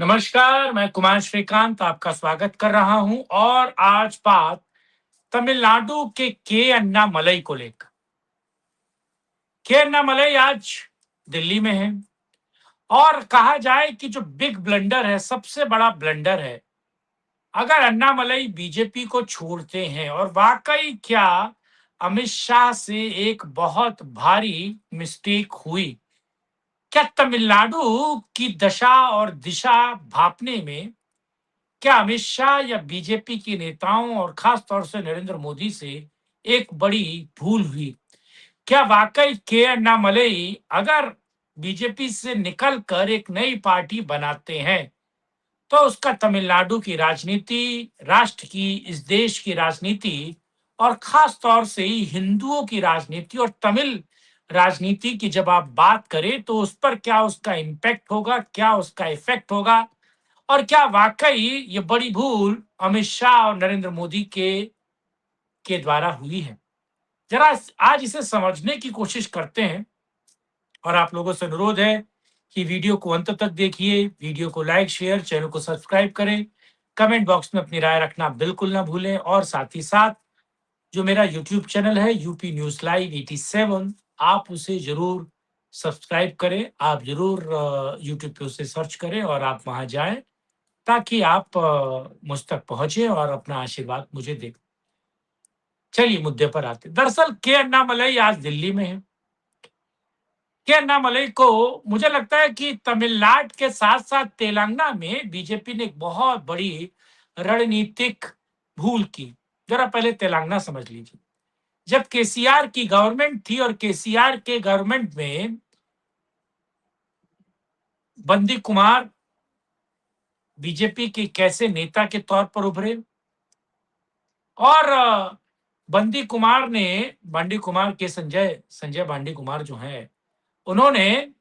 नमस्कार, मैं कुमार श्रीकांत आपका स्वागत कर रहा हूं और आज बात तमिलनाडु के अन्नामलई को लेकर। के अन्नामलई आज दिल्ली में है और कहा जाए कि जो बिग ब्लंडर है, सबसे बड़ा ब्लंडर है, अगर अन्नामलई बीजेपी को छोड़ते हैं और वाकई क्या अमित शाह से एक बहुत भारी मिस्टेक हुई, क्या तमिलनाडु की दशा और दिशा भांपने में क्या अमित शाह या बीजेपी के नेताओं और खास तौर से नरेंद्र मोदी से एक बड़ी भूल हुई? क्या वाकई के अन्नामलई अगर बीजेपी से निकलकर एक नई पार्टी बनाते हैं, तो उसका तमिलनाडु की राजनीति, राष्ट्र की, इस देश की राजनीति और खास तौर से हिंदुओं की राजनीति और तमिल राजनीति की जब आप बात करें, तो उस पर क्या उसका इम्पैक्ट होगा, क्या उसका इफेक्ट होगा और क्या वाकई ये बड़ी भूल अमित शाह और नरेंद्र मोदी के द्वारा हुई है? जरा आज इसे समझने की कोशिश करते हैं और आप लोगों से अनुरोध है कि वीडियो को अंत तक देखिए, वीडियो को लाइक, शेयर, चैनल को सब्सक्राइब करें, कमेंट बॉक्स में अपनी राय रखना बिल्कुल ना भूलें और साथ ही साथ जो मेरा यूट्यूब चैनल है यूपी न्यूज़ लाइव 87, आप उसे ज़रूर सब्सक्राइब करें। आप ज़रूर यूट्यूब पे उसे सर्च करें और आप वहाँ जाएँ ताकि आप मुझ तक पहुँचे और अपना आशीर्वाद मुझे दें। चलिए मुद्दे पर आते हैं। दरअसल के अन्नामलई आज दिल्ली में है। के अन्नामलई को मुझे लगता है कि तमिलनाडु के साथ-साथ तेलंगाना में बीजेपी ने एक बहुत बड़ी रणनीतिक भूल की। ज़रा पहले तेलंगाना समझ लीजिए। जब केसीआर की गवर्नमेंट थी और केसीआर के गवर्नमेंट में बंदी कुमार बीजेपी के कैसे नेता के तौर पर उभरे और बंडी कुमार के संजय संजय बांडी कुमार जो हैं, उन्होंने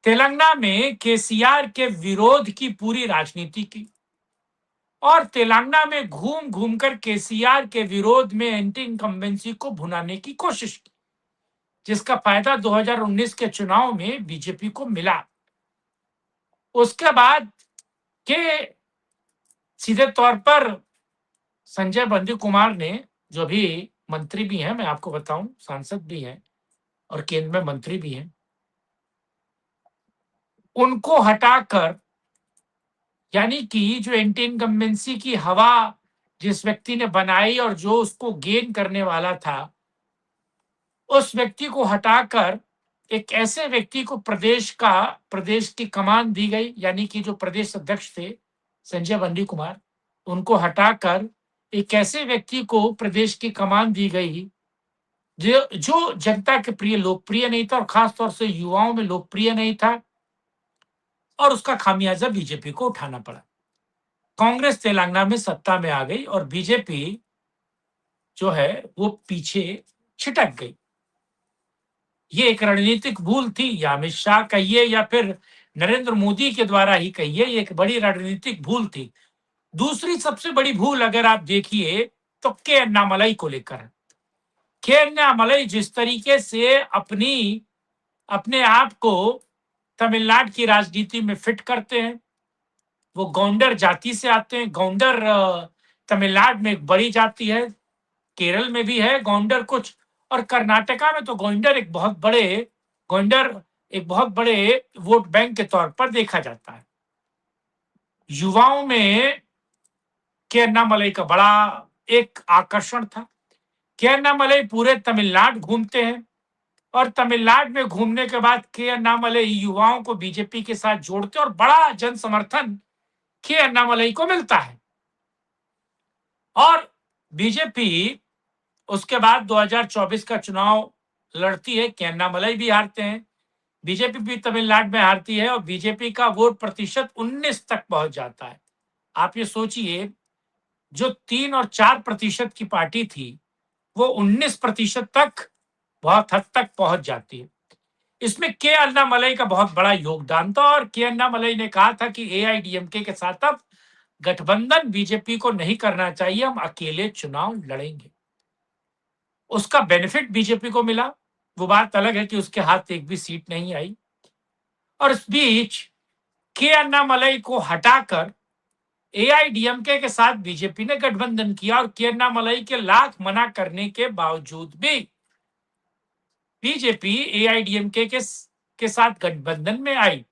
तेलंगाना में केसीआर के विरोध की पूरी राजनीति की और तेलंगाना में घूम-घूम कर केसीआर के विरोध में एंटी इनकम्बेंसी को भुनाने की कोशिश की, जिसका फायदा 2019 के चुनाव में बीजेपी को मिला। उसके बाद के सीधे तौर पर संजय बंदी कुमार ने, जो अभी मंत्री भी हैं, मैं आपको बताऊं, सांसद भी हैं और केंद्र में मंत्री भी हैं, उनको हटाकर, यानी कि जो एंटी इनकम्बेंसी की हवा जिस व्यक्ति ने बनाई और जो उसको गेन करने वाला था, उस व्यक्ति को हटाकर एक ऐसे व्यक्ति को प्रदेश की कमान दी गई, यानी कि जो प्रदेश अध्यक्ष थे संजय बंडी कुमार, उनको हटाकर एक ऐसे व्यक्ति को प्रदेश की कमान दी गई जो जो जनता के प्रिय लोकप्रिय नहीं था और खास तौर से युवाओं में लोकप्रिय नहीं था और उसका खामियाजा बीजेपी को उठाना पड़ा। कांग्रेस तेलंगाना में सत्ता में आ गई और बीजेपी जो है वो पीछे छिटक गई। ये एक रणनीतिक भूल थी, या अमित शाह कहिए या फिर नरेंद्र मोदी के द्वारा ही कहिए, ये एक बड़ी रणनीतिक भूल थी। दूसरी सबसे बड़ी भूल अगर आप देखिए तो के अन्नामलई को लेकर है। के अन्नामलई जिस तरीके से अपने आप को तमिलनाडु की राजनीति में फिट करते हैं, वो गौंडर जाति से आते हैं। गौंडर तमिलनाडु में एक बड़ी जाति है, केरल में भी है गौंडर कुछ, और कर्नाटका में तो गौंडर एक बहुत बड़े वोट बैंक के तौर पर देखा जाता है। युवाओं में के अन्नामलई का बड़ा एक आकर्षण था। के अन्नामलई पूरे तमिलनाडु घूमते हैं और तमिलनाडु में घूमने के बाद के अन्नामलई युवाओं को बीजेपी के साथ जोड़ते हैं और बड़ा जन समर्थन के अन्नामलई को मिलता है और बीजेपी उसके बाद 2024 का चुनाव लड़ती है। के अन्नामलई भी हारते हैं, बीजेपी भी तमिलनाडु में हारती है और बीजेपी का वोट प्रतिशत 19 तक पहुंच जाता है। आप ये सोचिए, जो 3 और 4% की पार्टी थी, वो 19% तक बहुत हद तक पहुंच जाती है। इसमें के अन्नामलई का बहुत बड़ा योगदान था और के अन्नामलई ने कहा था कि एआईडीएमके के साथ अब गठबंधन बीजेपी को नहीं करना चाहिए, हम अकेले चुनाव लड़ेंगे। उसका बेनिफिट बीजेपी को मिला, वो बात अलग है कि उसके हाथ एक भी सीट नहीं आई और इस बीच के अन्नामलई को हटाकर एआईडीएमके के साथ बीजेपी ने गठबंधन किया और के अन्नामलई के लाख मना करने के बावजूद भी बीजेपी एआईडीएमके के साथ गठबंधन में आई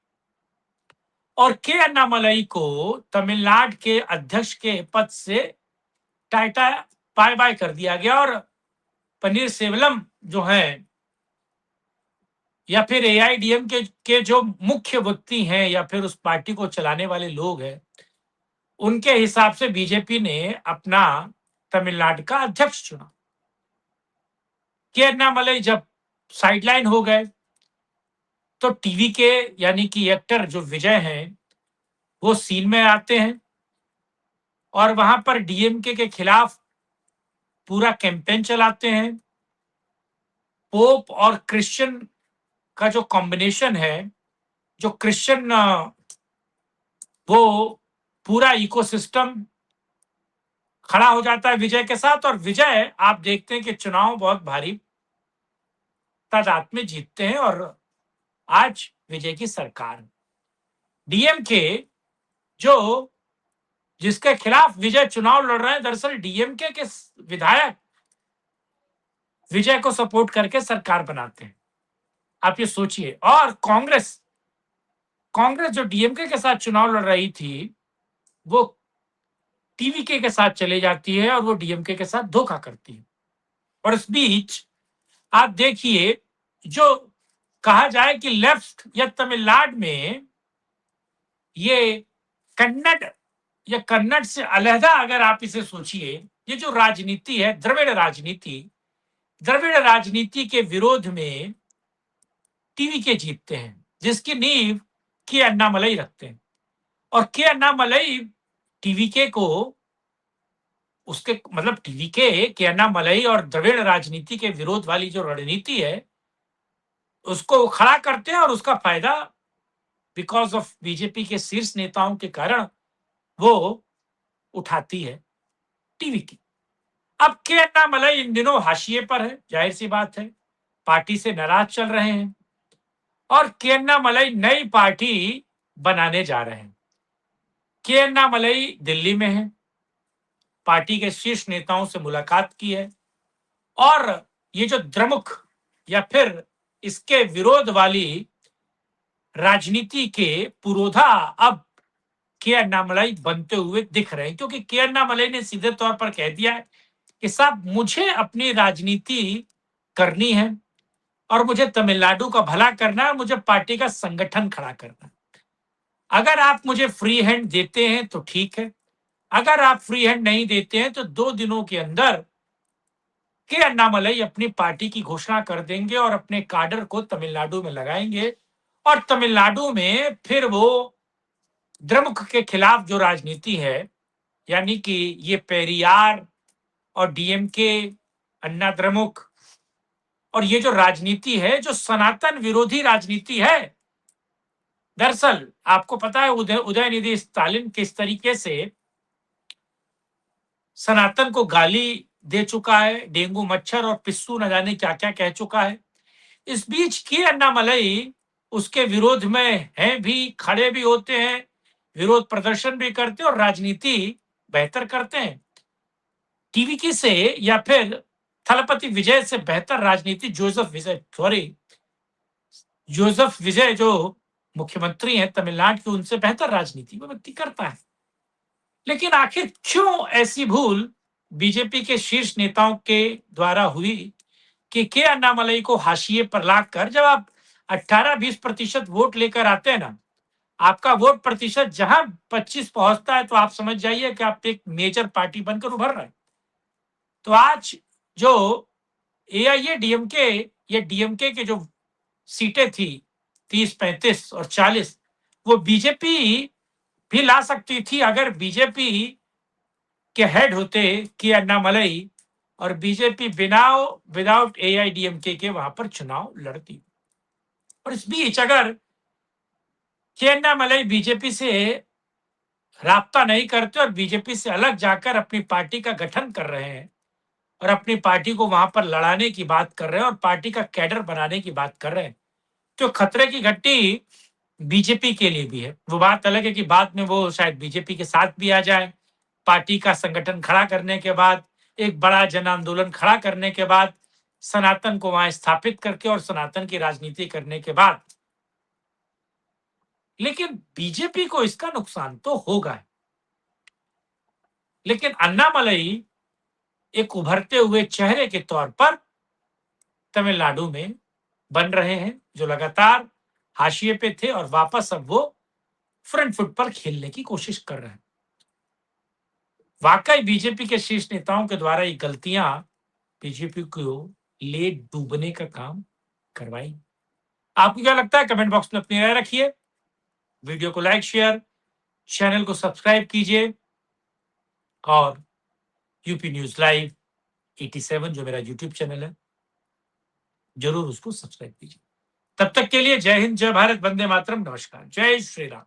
और के अन्नामलई को तमिलनाडु के अध्यक्ष के पद से टाटा बाय बाय कर दिया गया और पनीर सेल्वम जो है या फिर एआईडीएम के जो मुख्य व्यक्ति हैं या फिर उस पार्टी को चलाने वाले लोग हैं, उनके हिसाब से बीजेपी ने अपना तमिलनाडु का अध्यक्ष चुना। के अन्नामलई जब साइडलाइन हो गए तो टीवी के यानी कि एक्टर जो विजय हैं वो सीन में आते हैं और वहां पर डीएमके के खिलाफ पूरा कैंपेन चलाते हैं। पोप और क्रिश्चियन का जो कॉम्बिनेशन है, जो क्रिश्चियन वो पूरा इकोसिस्टम खड़ा हो जाता है विजय के साथ और विजय आप देखते हैं कि चुनाव बहुत भारी तादाद में जीतते हैं और आज विजय की सरकार डीएमके जो जिसके खिलाफ विजय चुनाव लड़ रहे हैं, दरअसल डीएमके के विधायक विजय को सपोर्ट करके सरकार बनाते हैं। आप ये सोचिए। और कांग्रेस जो डीएमके के साथ चुनाव लड़ रही थी वो टीवीके के साथ चले जाती है और वो डीएमके के साथ धोखा करती है। और इस बीच आप देखिए, जो कहा जाए कि लेफ्ट या तमिलनाडु में ये कन्नड़ या कन्नड़ से अलहदा अगर आप इसे सोचिए, ये जो राजनीति है द्रविड़ राजनीति के विरोध में टीवीके जीतते हैं, जिसकी नींव के अन्नामलई रखते हैं। और के अन्नामलई टीवीके को उसके मतलब टीवीके के अन्नामलई और द्रविड़ राजनीति के विरोध वाली जो रणनीति है उसको खड़ा करते हैं और उसका फायदा बिकॉज ऑफ बीजेपी के शीर्ष नेताओं के कारण वो उठाती है टीवीके। अब के अन्नामलई इन दिनों हाशिए पर है, जाहिर सी बात है, पार्टी से नाराज चल रहे हैं और के अन्नामलई नई पार्टी बनाने जा रहे हैं। के अन्नामलई दिल्ली में है, पार्टी के शीर्ष नेताओं से मुलाकात की है और ये जो द्रमुख या फिर इसके विरोध वाली राजनीति के पुरोधा अब के अन्नामलई बनते हुए दिख रहे हैं, क्योंकि के अन्नामलई ने सीधे तौर पर कह दिया है कि साहब मुझे अपनी राजनीति करनी है और मुझे तमिलनाडु का भला करना है, मुझे पार्टी का संगठन खड़ा करना है। अगर आप मुझे फ्री हैंड देते हैं तो ठीक है, अगर आप फ्री हैंड नहीं देते हैं तो 2 दिनों के अंदर के अन्नामलई अपनी पार्टी की घोषणा कर देंगे और अपने काडर को तमिलनाडु में लगाएंगे और तमिलनाडु में फिर वो द्रमुक के खिलाफ जो राजनीति है, यानी कि ये पेरियार और डीएमके अन्ना द्रमुक और ये जो राजनीति है, जो सनातन विरोधी राजनीति है, दरअसल आपको पता है उदयनिधि स्टालिन किस तरीके से सनातन को गाली दे चुका है, डेंगू मच्छर और पिस्सू न जाने क्या क्या कह चुका है। इस बीच के अन्नामलई उसके विरोध में हैं भी, खड़े भी होते हैं, विरोध प्रदर्शन भी करते हैं और राजनीति बेहतर करते हैं। टीवीके से या फिर थलपति विजय से बेहतर राजनीति जोसेफ विजय जो मुख्यमंत्री हैं तमिलनाडु के, उनसे बेहतर राजनीति वो व्यक्ति करता है। लेकिन आखिर क्यों ऐसी भूल बीजेपी के शीर्ष नेताओं के द्वारा हुई कि के अन्नामलई को हाशिए पर लाकर जब आप 18-20% वोट लेकर आते हैं ना, आपका वोट प्रतिशत जहां 25 पहुंचता है तो आप समझ जाइए कि आप एक मेजर पार्टी बनकर उभर रहे हैं। तो आज जो एआईएडीएमके या डीएमके के जो सीटें थी 30, 35 और 40, वो बीजेपी भी ला सकती थी अगर बीजेपी के हेड होते के अन्नामलई और बीजेपी विदाउट एआईडीएमके के वहां पर चुनाव लड़ती। और इस बीच अगर के अन्नामलई बीजेपी से राब्ता नहीं करते और बीजेपी से अलग जाकर अपनी पार्टी का गठन कर रहे हैं और अपनी पार्टी को वहां पर लड़ाने की बात कर रहे हैं और पार्टी का कैडर बनाने की बात कर रहे हैं, तो खतरे की घंटी बीजेपी के लिए भी है। वो बात अलग है कि बाद में वो शायद बीजेपी के साथ भी आ जाए। पार्टी का संगठन खड़ा करने के बाद, एक बड़ा जन आंदोलन खड़ा करने के बाद, सनातन को वहां स्थापित करके और सनातन की राजनीति करने के बाद, लेकिन बीजेपी को इसका नुकसान तो होगा। लेकिन अन्नामलई एक उभरते हुए चेहरे के तौर पर तमिलनाडु में बन रहे हैं, जो लगातार हाशिए पे थे और वापस अब वो फ्रंट फुट पर खेलने की कोशिश कर रहे हैं। वाकई बीजेपी के शीर्ष नेताओं के द्वारा ये गलतियां बीजेपी को ले डूबने का काम करवाई। आपको क्या लगता है? कमेंट बॉक्स में अपनी राय रखिए। वीडियो को लाइक, शेयर, चैनल को सब्सक्राइब कीजिए और यूपी न्यूज लाइव 87 जो मेरा यूट्यूब चैनल है, जरूर उसको सब्सक्राइब कीजिए। तब तक के लिए जय हिंद, जय भारत, वंदे मातरम, नमस्कार, जय श्री राम।